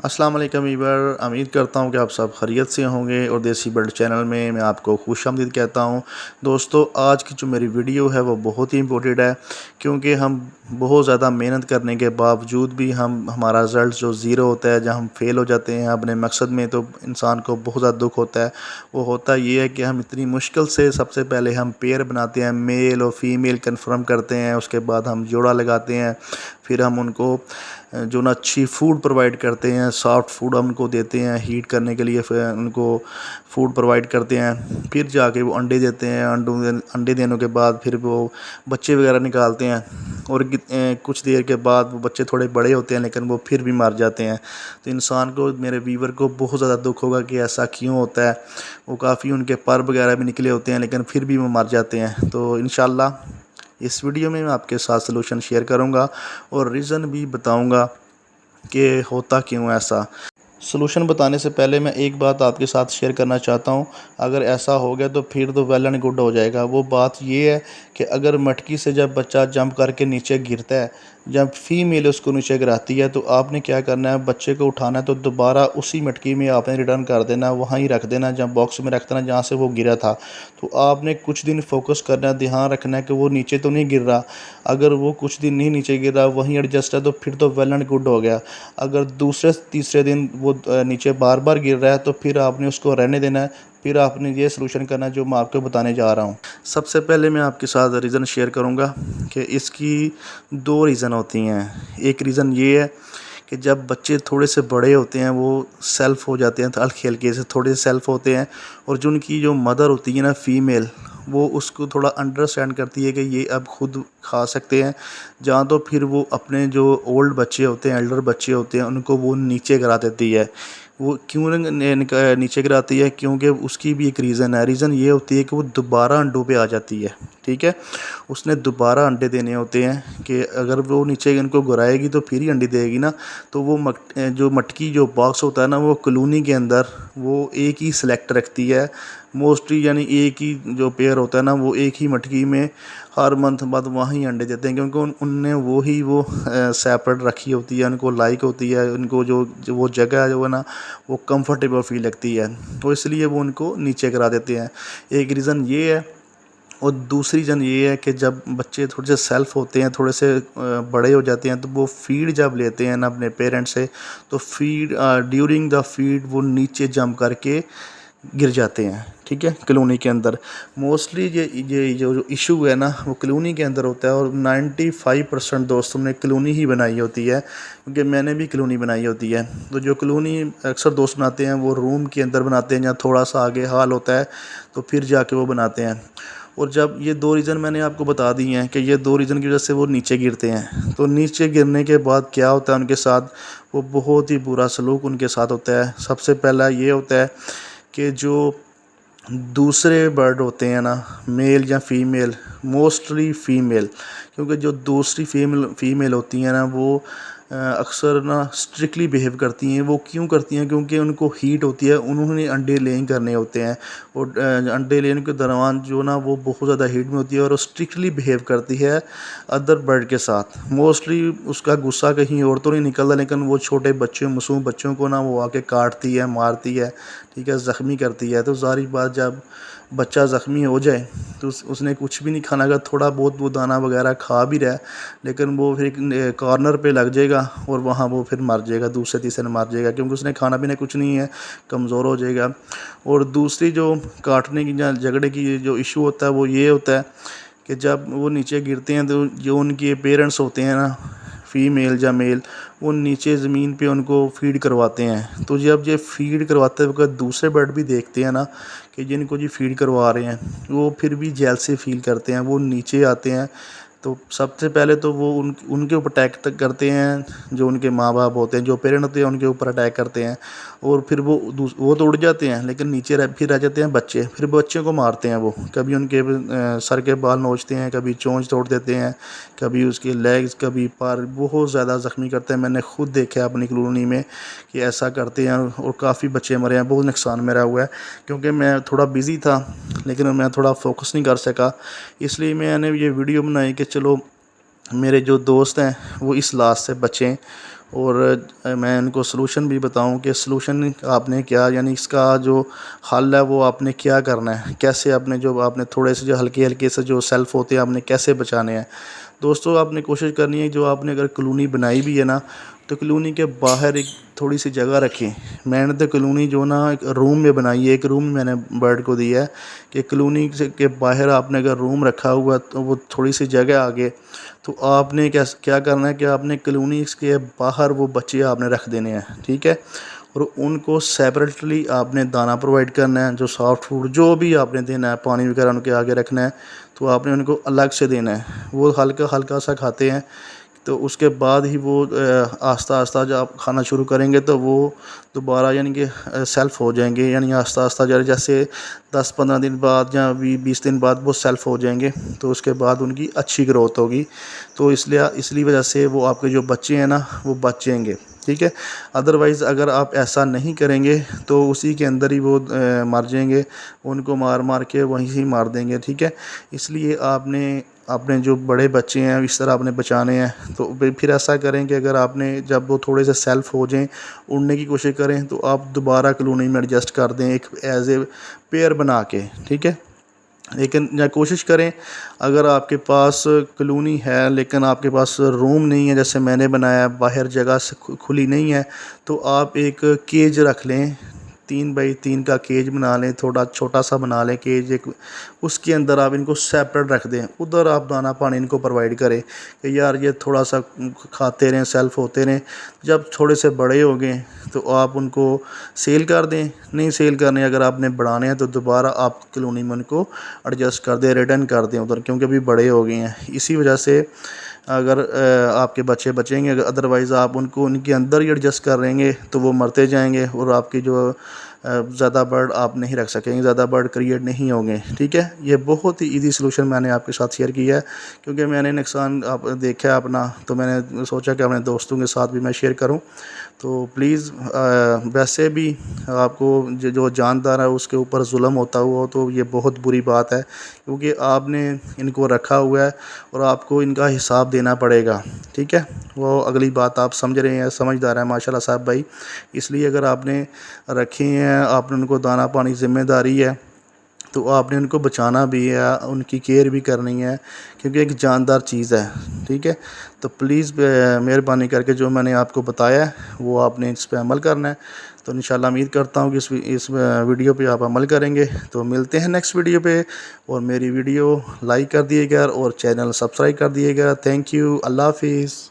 अस्सलाम वालेकुम वीवर, उम्मीद करता हूँ कि आप सब खैरियत से होंगे और देसी बर्ड चैनल में मैं आपको खुशामदीद कहता हूँ। दोस्तों, आज की जो मेरी वीडियो है वो बहुत ही इम्पोर्टेंट है, क्योंकि हम बहुत ज़्यादा मेहनत करने के बावजूद भी हमारा रिज़ल्ट जो ज़ीरो होता है, जब हम फेल हो जाते हैं अपने मकसद में, तो इंसान को बहुत ज़्यादा दुख होता है। वो होता ये है कि हम इतनी मुश्किल से सबसे पहले हम पेयर बनाते हैं, मेल और फीमेल कन्फर्म करते हैं, उसके बाद हम जोड़ा लगाते हैं, फिर हम उनको जो ना अच्छी फूड प्रोवाइड करते हैं, सॉफ्ट फूड हम उनको देते हैं हीट करने के लिए, फिर उनको फूड प्रोवाइड करते हैं, फिर जाके वो अंडे देते हैं। अंडे देने के बाद फिर वो बच्चे वगैरह निकालते हैं, और कुछ देर के बाद वो बच्चे थोड़े बड़े होते हैं, लेकिन वो फिर भी मर जाते हैं। तो इंसान को, मेरे व्यूवर को बहुत ज़्यादा दुख होगा कि ऐसा क्यों होता है। वो काफ़ी उनके पर वगैरह भी निकले होते हैं, लेकिन फिर भी वो मर जाते हैं। तो इंशाल्लाह इस वीडियो में मैं आपके साथ सलूशन शेयर करूंगा और रीज़न भी बताऊंगा कि होता क्यों ऐसा। सलूशन बताने से पहले मैं एक बात आपके साथ शेयर करना चाहता हूँ। अगर ऐसा हो गया तो फिर तो वेल एंड गुड हो जाएगा। वो बात ये है कि अगर मटकी से जब बच्चा जंप करके नीचे गिरता है, जब फीमेल उसको नीचे गिराती है, तो आपने क्या करना है, बच्चे को उठाना है तो दोबारा उसी मटकी में आपने रिटर्न कर देना, वहाँ ही रख देना, जब बॉक्स में रख देना जहाँ से वो गिरा था। तो आपने कुछ दिन फोकस करना है, ध्यान रखना है कि वो नीचे तो नहीं गिर रहा। अगर वो कुछ दिन नहीं नीचे गिर रहा, वहीं एडजस्ट है, तो फिर तो वेल एंड गुड हो गया। अगर दूसरे तीसरे दिन वो नीचे बार बार गिर रहा है, तो फिर आपने उसको रहने देना है। फिर आपने ये सलूशन करना है जो मैं आपको बताने जा रहा हूँ। सबसे पहले मैं आपके साथ रीज़न शेयर करूँगा कि इसकी दो रीज़न होती हैं। एक रीज़न ये है कि जब बच्चे थोड़े से बड़े होते हैं, वो सेल्फ़ हो जाते हैं, हल्के हल्के से थोड़े से सेल्फ़ होते हैं, और जो उनकी जो मदर होती है ना, फीमेल, वो उसको थोड़ा अंडरस्टैंड करती है कि ये अब खुद खा सकते हैं। जहाँ तो फिर वो अपने जो ओल्ड बच्चे होते हैं, एल्डर बच्चे होते हैं, उनको वो नीचे गिरा देती है। वो क्यों नीचे गिराती है? क्योंकि उसकी भी एक रीज़न है। रीज़न ये होती है कि वो दोबारा अंडों पे आ जाती है। ठीक है, उसने दोबारा अंडे देने होते हैं कि अगर वो नीचे इनको गिराएगी तो फिर ही अंडे देगी ना। तो वो जो मटकी जो बॉक्स होता है ना, वो कॉलोनी के अंदर वो एक ही सिलेक्ट रखती है मोस्टली, यानी एक ही जो पेयर होता है ना, वो एक ही मटकी में हर मंथ बाद वहीं अंडे देते हैं, क्योंकि उनने वो सेपरेट रखी होती है, उनको लाइक होती है, उनको जो वो जगह जो है ना, वो कंफर्टेबल फील लगती है, तो इसलिए वो उनको नीचे करा देते हैं। एक रीज़न ये है। और दूसरी रीज़न ये है कि जब बच्चे थोड़े से सेल्फ होते हैं, थोड़े से बड़े हो जाते हैं, तो वो फीड जब लेते हैं ना अपने पेरेंट्स से, तो फीड ड्यूरिंग द फीड वो नीचे जंप करके गिर जाते हैं। ठीक है, कॉलोनी के अंदर मोस्टली ये जो इशू है ना, वो कॉलोनी के अंदर होता है। और 95% दोस्तों ने कॉलोनी ही बनाई होती है, क्योंकि मैंने भी कॉलोनी बनाई होती है। तो जो कॉलोनी अक्सर दोस्त बनाते हैं, वो रूम के अंदर बनाते हैं, जहाँ थोड़ा सा आगे हाल होता है, तो फिर जाके वो बनाते हैं। और जब ये दो रीज़न मैंने आपको बता दी हैं कि ये दो रीज़न की वजह से वो नीचे गिरते हैं, तो नीचे गिरने के बाद क्या होता है उनके साथ, वो बहुत ही बुरा सलूक उनके साथ होता है। सबसे पहला ये होता है कि जो दूसरे बर्ड होते हैं ना, मेल या फीमेल, मोस्टली फ़ीमेल, क्योंकि जो दूसरी फीमेल होती हैं ना, वो अक्सर ना स्ट्रिक्टली बिहेव करती हैं। वो क्यों करती हैं? क्योंकि उनको हीट होती है, उन्होंने अंडे लेइंग करने होते हैं, और अंडे लेने के दौरान जो ना वो बहुत ज़्यादा हीट में होती है, और वो स्ट्रिक्टली बिहेव करती है अदर बर्ड के साथ। मोस्टली उसका गुस्सा कहीं और तो नहीं निकलता, लेकिन वो छोटे बच्चों, मासूम बच्चों को ना वो आके काटती है, मारती है, ठीक है, ज़ख्मी करती है। तो ज़ाहिर बात, जब बच्चा ज़ख्मी हो जाए तो उसने कुछ भी नहीं खाना, अगर थोड़ा बहुत वो दाना वगैरह खा भी रहा है, लेकिन वो फिर एक कॉर्नर पे लग जाएगा और वहाँ वो फिर मर जाएगा, दूसरे तीसरे मर जाएगा, क्योंकि उसने खाना पीना कुछ नहीं है, कमज़ोर हो जाएगा। और दूसरी जो काटने की या झगड़े की जो इशू होता है, वो ये होता है कि जब वो नीचे गिरते हैं, तो जो उनके पेरेंट्स होते हैं ना, फीमेल या मेल, वो नीचे ज़मीन पे उनको फ़ीड करवाते हैं। तो जब ये फ़ीड करवाते वक्त दूसरे बर्ड भी देखते हैं ना कि जिनको जी फ़ीड करवा रहे हैं, वो फिर भी जेलसी फ़ील करते हैं, वो नीचे आते हैं। तो सबसे पहले तो वो उनके ऊपर अटैक करते हैं, जो उनके माँ बाप होते हैं, जो पेरेंट होते हैं, उनके ऊपर अटैक करते हैं। और फिर वो तो उड़ जाते हैं, लेकिन नीचे फिर रह जाते हैं बच्चे। फिर बच्चों को मारते हैं वो, कभी उनके सर के बाल नोचते हैं, कभी चोंच तोड़ देते हैं, कभी उसके लेग्स, कभी पर, बहुत ज़्यादा ज़ख्मी करते हैं। मैंने खुद देखा है अपनी कॉलोनी में कि ऐसा करते हैं, और काफ़ी बच्चे मरे हैं, बहुत नुकसान मेरा हुआ है। क्योंकि मैं थोड़ा बिज़ी था, लेकिन मैं थोड़ा फोकस नहीं कर सका, इसलिए मैंने ये वीडियो बनाई कि चलो मेरे जो दोस्त हैं वो इस लाश से बचें, اور میں ان کو سلوشن بھی بتاؤں کہ سلوشن آپ نے کیا، یعنی اس کا جو حل ہے وہ آپ نے کیا کرنا ہے، کیسے آپ نے تھوڑے سے جو ہلکے ہلکے سے جو سیلف ہوتے ہیں آپ نے کیسے بچانے ہیں۔ دوستو آپ نے کوشش کرنی ہے، جو آپ نے اگر کلونی بنائی بھی ہے نا، تو کلونی کے باہر ایک تھوڑی سی جگہ رکھیں۔ میں نے تو کلونی جو نا ایک روم میں بنائی ہے، ایک روم میں نے برڈ کو دیا ہے کہ کلونی کے باہر آپ نے اگر روم رکھا ہوا تو وہ تھوڑی سی جگہ آگے، تو آپ نے کیا کرنا ہے کہ آپ نے کلونی کے باہر وہ بچے آپ نے رکھ دینے ہیں، ٹھیک ہے، اور ان کو سیپریٹلی آپ نے دانہ پرووائڈ کرنا ہے، جو سافٹ فوڈ جو بھی آپ نے دینا ہے، پانی وغیرہ ان کے آگے رکھنا ہے، تو آپ نے ان کو الگ سے دینا ہے۔ وہ ہلکا ہلکا سا کھاتے ہیں، تو اس کے بعد ہی وہ آہستہ آہستہ جب آپ کھانا شروع کریں گے تو وہ دوبارہ یعنی کہ سیلف ہو جائیں گے، یعنی آہستہ آہستہ جیسے 10-15 دن بعد یا 20 دن بعد وہ سیلف ہو جائیں گے، تو اس کے بعد ان کی اچھی گروتھ ہوگی، تو اس لیے وجہ سے وہ آپ کے جو بچے ہیں نا وہ بچ جائیں گے، ٹھیک ہے۔ ادروائز اگر آپ ایسا نہیں کریں گے تو اسی کے اندر ہی وہ مر جائیں گے، ان کو مار مار کے وہیں سے مار دیں گے، ٹھیک ہے۔ اس لیے آپ نے اپنے جو بڑے بچے ہیں اس طرح آپ نے بچانے ہیں، تو پھر ایسا کریں کہ اگر آپ نے جب وہ تھوڑے سے سیلف ہو جائیں، اڑنے کی کوشش کریں، تو آپ دوبارہ کلونی میں ایڈجسٹ کر دیں ایک ایز اے پیئر بنا کے، ٹھیک ہے۔ لیکن کوشش کریں، اگر آپ کے پاس کلونی ہے لیکن آپ کے پاس روم نہیں ہے، جیسے میں نے بنایا باہر جگہ سے کھلی نہیں ہے، تو آپ ایک کیج رکھ لیں، 3x3 کا کیج بنا لیں، تھوڑا چھوٹا سا بنا لیں کیج ایک، اس کے اندر آپ ان کو سیپریٹ رکھ دیں، ادھر آپ دانہ پانی ان کو پرووائڈ کریں کہ یار یہ تھوڑا سا کھاتے رہیں، سیلف ہوتے رہیں، جب تھوڑے سے بڑے ہو گئے تو آپ ان کو سیل کر دیں، نہیں سیل کرنے اگر آپ نے بڑھانے ہیں تو دوبارہ آپ کلونی میں ان کو ایڈجسٹ کر دیں، ریٹرن کر دیں ادھر، کیونکہ ابھی بڑے ہو گئے ہیں۔ اسی وجہ سے اگر آپ کے بچے بچیں گے، ادروائز آپ ان کو ان کے اندر ہی ایڈجسٹ کر رہیں گے تو وہ مرتے جائیں گے، اور آپ کی جو زیادہ برڈ آپ نہیں رکھ سکیں گے، زیادہ برڈ کریٹ نہیں ہوں گے، ٹھیک ہے۔ یہ بہت ہی ایزی سلوشن میں نے آپ کے ساتھ شیئر کیا ہے، کیونکہ میں نے نقصان دیکھا ہے اپنا، تو میں نے سوچا کہ اپنے دوستوں کے ساتھ بھی میں شیئر کروں۔ تو پلیز ویسے بھی آپ کو جو جاندار ہے اس کے اوپر ظلم ہوتا ہوا تو یہ بہت بری بات ہے، کیونکہ آپ نے ان کو رکھا ہوا ہے اور آپ کو ان کا حساب دینا پڑے گا، ٹھیک ہے۔ وہ اگلی بات آپ سمجھ رہے ہیں، سمجھدار ہیں ماشاء اللہ صاحب بھائی، اس لیے اگر آپ نے رکھے ہیں، آپ نے ان کو دانہ پانی ذمہ داری ہے، تو آپ نے ان کو بچانا بھی ہے، ان کی کیئر بھی کرنی ہے، کیونکہ ایک جاندار چیز ہے، ٹھیک ہے۔ تو پلیز مہربانی کر کے جو میں نے آپ کو بتایا ہے وہ آپ نے اس پہ عمل کرنا ہے، تو انشاءاللہ امید کرتا ہوں کہ اس ویڈیو پہ آپ عمل کریں گے۔ تو ملتے ہیں نیکسٹ ویڈیو پہ، اور میری ویڈیو لائک کر دیے گا اور چینل سبسکرائب کر دیے گا۔ تھینک یو، اللہ حافظ۔